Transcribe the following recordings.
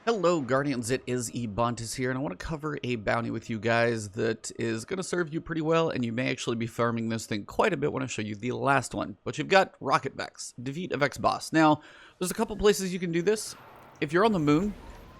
Hello Guardians, it is Ebontis here, and I want to cover a bounty with you guys that is going to serve you pretty well, and you may actually be farming this thing quite a bit when I show you the last one. But you've got Rocket Vex, defeat a Vex boss. Now, there's a couple places you can do this. If you're on the moon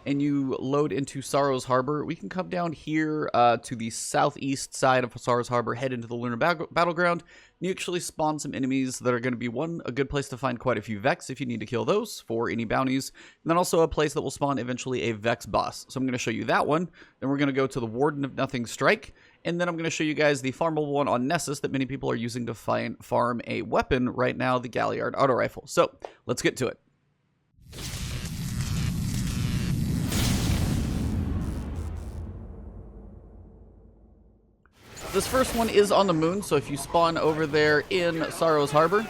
and you load into Sorrow's Harbor, we can come down here to the southeast side of Sorrow's Harbor, head into the Lunar Battleground, and you actually spawn some enemies that are going to be, a good place to find quite a few Vex if you need to kill those for any bounties, and then also a place that will spawn eventually a Vex boss. So I'm going to show you that one, then we're going to go to the Warden of Nothing Strike, and then I'm going to show you guys the farmable one on Nessus that many people are using to farm a weapon right now, the Galliard Auto Rifle. So, let's get to it. This first one is on the moon, so if you spawn over there in Sorrow's Harbor,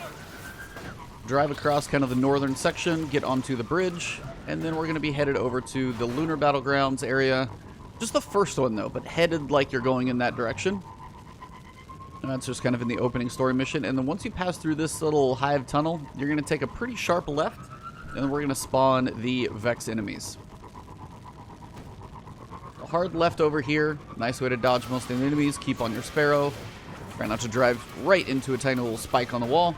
drive across kind of the northern section, get onto the bridge, and then we're going to be headed over to the Lunar Battlegrounds area. Just the first one, though, but headed like you're going in that direction. And that's just kind of in the opening story mission. And then once you pass through this little hive tunnel, you're going to take a pretty sharp left, and then we're going to spawn the Vex enemies. Hard left over here. Nice way to dodge most of the enemies. Keep on your Sparrow. Try not to drive right into a tiny little spike on the wall.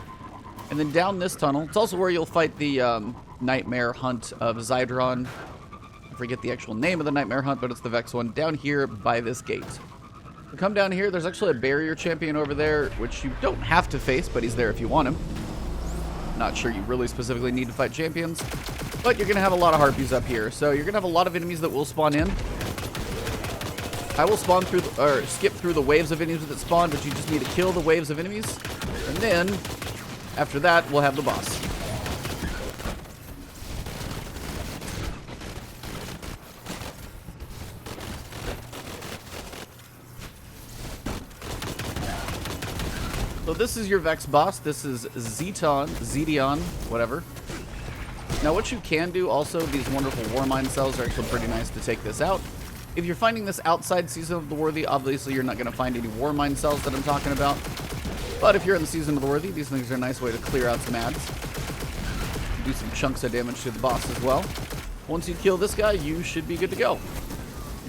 And then down this tunnel, it's also where you'll fight the Nightmare Hunt of Zydron. I forget the actual name of the Nightmare Hunt, but it's the Vex one down here by this gate. So come down here. There's actually a barrier champion over there, which you don't have to face, but he's there if you want him. Not sure you really specifically need to fight champions, but you're going to have a lot of harpies up here. So you're going to have a lot of enemies that will spawn in. I will spawn through, or skip through the waves of enemies that spawn, but you just need to kill the waves of enemies. And then, after that, we'll have the boss. So this is your Vex boss. This is Zeton, whatever. Now what you can do also, these wonderful Warmind cells are actually pretty nice to take this out. If you're finding this outside Season of the Worthy, obviously you're not going to find any Warmind cells that I'm talking about. But if you're in the Season of the Worthy, these things are a nice way to clear out some ads. Do some chunks of damage to the boss as well. Once you kill this guy, you should be good to go.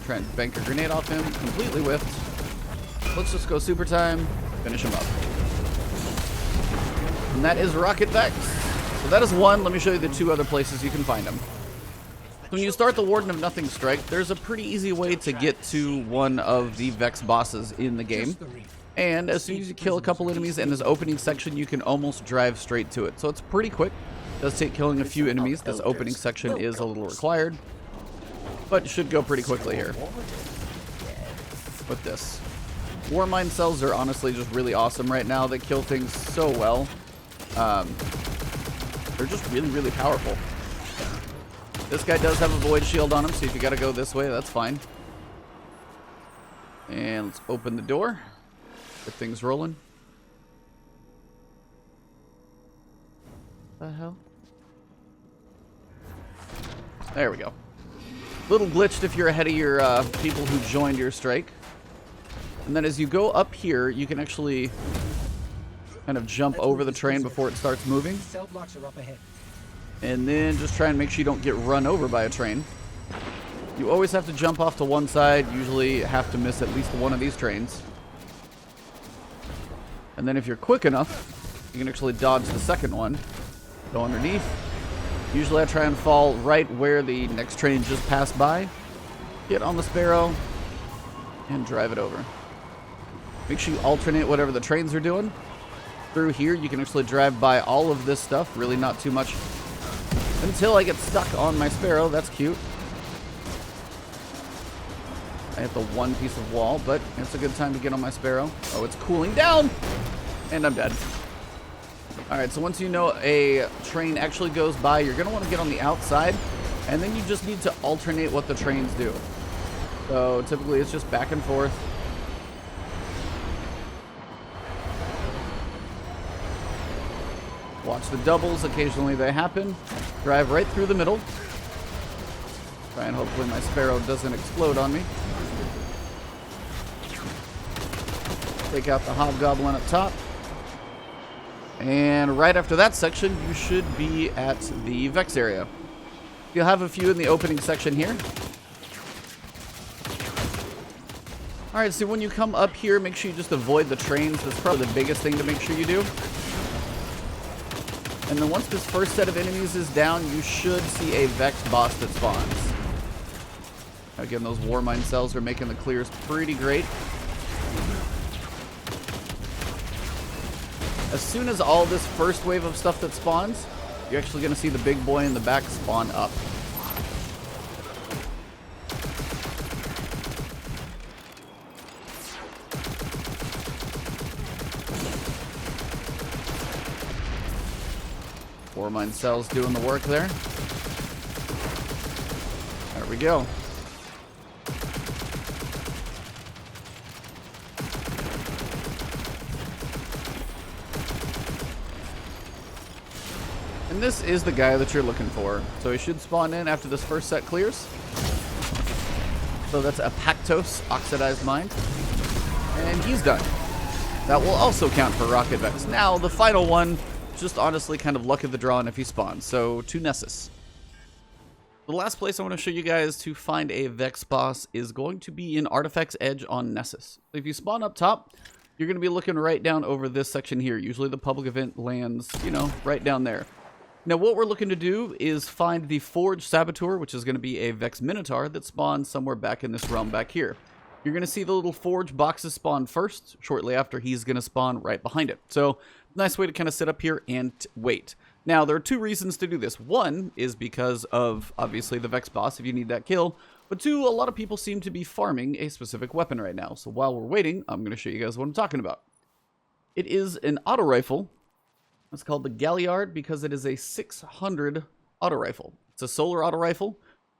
Try and bank a grenade off him, completely whiffed. Let's just go super time, finish him up. And that is Rocket Vex. So that is one. Let me show you the two other places you can find him. When you start the Warden of Nothing Strike, there's a pretty easy way to get to one of the Vex bosses in the game. And as soon as you kill a couple enemies in this opening section, you can almost drive straight to it. So it's pretty quick. It does take killing a few enemies. This opening section is a little required, but it should go pretty quickly here. With this. Warmind cells are honestly just really awesome right now. They kill things so well. They're just really, really powerful. This guy does have a void shield on him, so if you gotta go this way, that's fine. And let's open the door. Get things rolling. What the hell? There we go. Little glitched if you're ahead of your people who joined your strike. And then as you go up here, you can actually kind of jump over the train before it starts moving. Cell blocks are up ahead. And then just try and make sure you don't get run over by a train. You always have to jump off to one side. Usually have to miss at least one of these trains. And then if you're quick enough, you can actually dodge the second one. Go underneath. Usually I try and fall right where the next train just passed by. Get on the Sparrow and drive it over. Make sure you alternate whatever the trains are doing. Through here you can actually drive by all of this stuff. Really not too much. Until I get stuck on my Sparrow. That's cute. I hit the one piece of wall, but it's a good time to get on my Sparrow. Oh, it's cooling down! And I'm dead. Alright, so once you know a train actually goes by, you're going to want to get on the outside, and then you just need to alternate what the trains do. So typically it's just back and forth. Watch the doubles, occasionally they happen. Drive right through the middle. Try and hopefully my Sparrow doesn't explode on me. Take out the Hobgoblin up top. And right after that section, you should be at the Vex area. You'll have a few in the opening section here. Alright, so when you come up here, make sure you just avoid the trains. That's probably the biggest thing to make sure you do. And then once this first set of enemies is down, you should see a Vex boss that spawns. Again, those War Mine cells are making the clears pretty great. As soon as all this first wave of stuff that spawns, you're actually going to see the big boy in the back spawn up. War Mine cells doing the work there. There we go. And this is the guy that you're looking for. So he should spawn in after this first set clears. So that's a Pactos Oxidized Mind. And he's done. That will also count for Rocket Vex. Now, the final one, just honestly kind of luck of the draw and if he spawns. So, to Nessus. The last place I want to show you guys to find a Vex boss is going to be in Artifact's Edge on Nessus. If you spawn up top, you're going to be looking right down over this section here. Usually the public event lands, you know, right down there. Now, what we're looking to do is find the Forge Saboteur, which is going to be a Vex Minotaur that spawns somewhere back in this realm back here. You're going to see the little Forge boxes spawn first. Shortly after, he's going to spawn right behind it. So, nice way to kind of sit up here and wait. Now, there are two reasons to do this. One is because of, obviously, the Vex boss, if you need that kill. But two, a lot of people seem to be farming a specific weapon right now. So while we're waiting, I'm going to show you guys what I'm talking about. It is an auto rifle. It's called the Galliard because it is a 600 auto rifle. It's a solar auto rifle,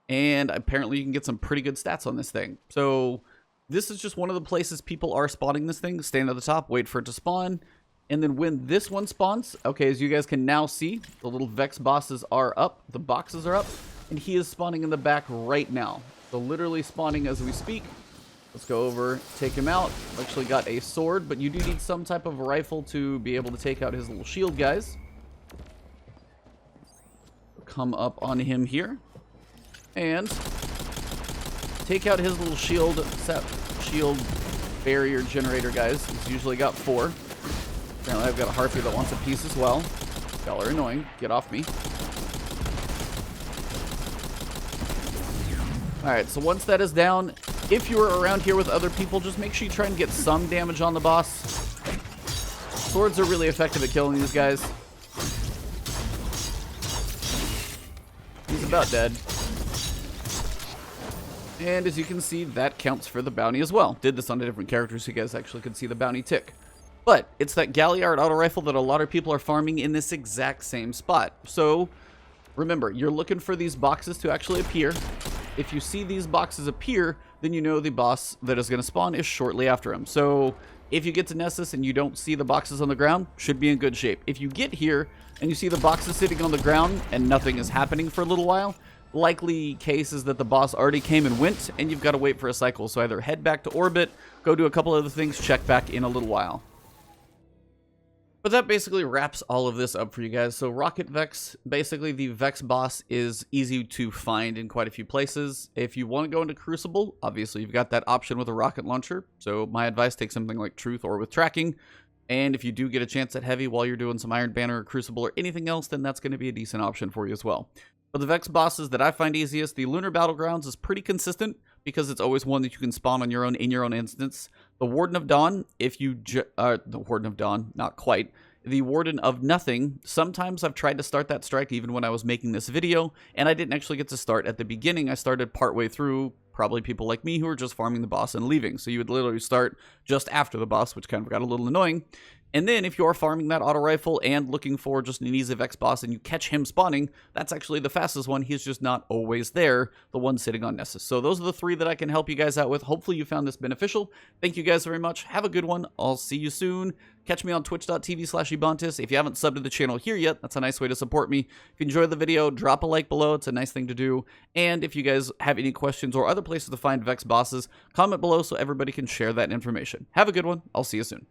and apparently you can get some pretty good stats on this thing. So this is just one of the places people are spawning this thing. Stand at the top, wait for it to spawn. And then when this one spawns, okay, as you guys can now see, the little Vex bosses are up, the boxes are up, and he is spawning in the back right now. So literally spawning as we speak. Let's go over, take him out. Actually got a sword, but you do need some type of rifle to be able to take out his little shield guys. Come up on him here. And take out his little shield barrier generator guys. He's usually got 4. Apparently I've got a Harpy that wants a piece as well. Y'all are annoying. Get off me. Alright, so once that is down, if you are around here with other people, just make sure you try and get some damage on the boss. Swords are really effective at killing these guys. He's about dead. And as you can see, that counts for the bounty as well. Did this on a different character so you guys actually could see the bounty tick. But it's that Galliard auto rifle that a lot of people are farming in this exact same spot. So remember, you're looking for these boxes to actually appear. If you see these boxes appear, then you know the boss that is going to spawn is shortly after him. So if you get to Nessus and you don't see the boxes on the ground, should be in good shape. If you get here and you see the boxes sitting on the ground and nothing is happening for a little while, likely case is that the boss already came and went and you've got to wait for a cycle. So either head back to orbit, go do a couple other things, check back in a little while. But that basically wraps all of this up for you guys. So Rocket Vex, basically the Vex boss is easy to find in quite a few places. If you want to go into Crucible, obviously you've got that option with a rocket launcher. So my advice, take something like Truth or with tracking. And if you do get a chance at Heavy while you're doing some Iron Banner or Crucible or anything else, then that's going to be a decent option for you as well. For the Vex bosses that I find easiest, the Lunar Battlegrounds is pretty consistent because it's always one that you can spawn on your own in your own instance. The Warden of Dawn, if you the Warden of Dawn, not quite. The Warden of Nothing, sometimes I've tried to start that strike even when I was making this video, and I didn't actually get to start at the beginning. I started partway through, probably people like me who are just farming the boss and leaving. So you would literally start just after the boss, which kind of got a little annoying. And then if you are farming that auto rifle and looking for just an easy Vex boss and you catch him spawning, that's actually the fastest one. He's just not always there, the one sitting on Nessus. So those are the 3 that I can help you guys out with. Hopefully you found this beneficial. Thank you guys very much. Have a good one. I'll see you soon. Catch me on twitch.tv/Ebontis. If you haven't subbed to the channel here yet, that's a nice way to support me. If you enjoyed the video, drop a like below. It's a nice thing to do. And if you guys have any questions or other places to find Vex bosses, comment below so everybody can share that information. Have a good one. I'll see you soon.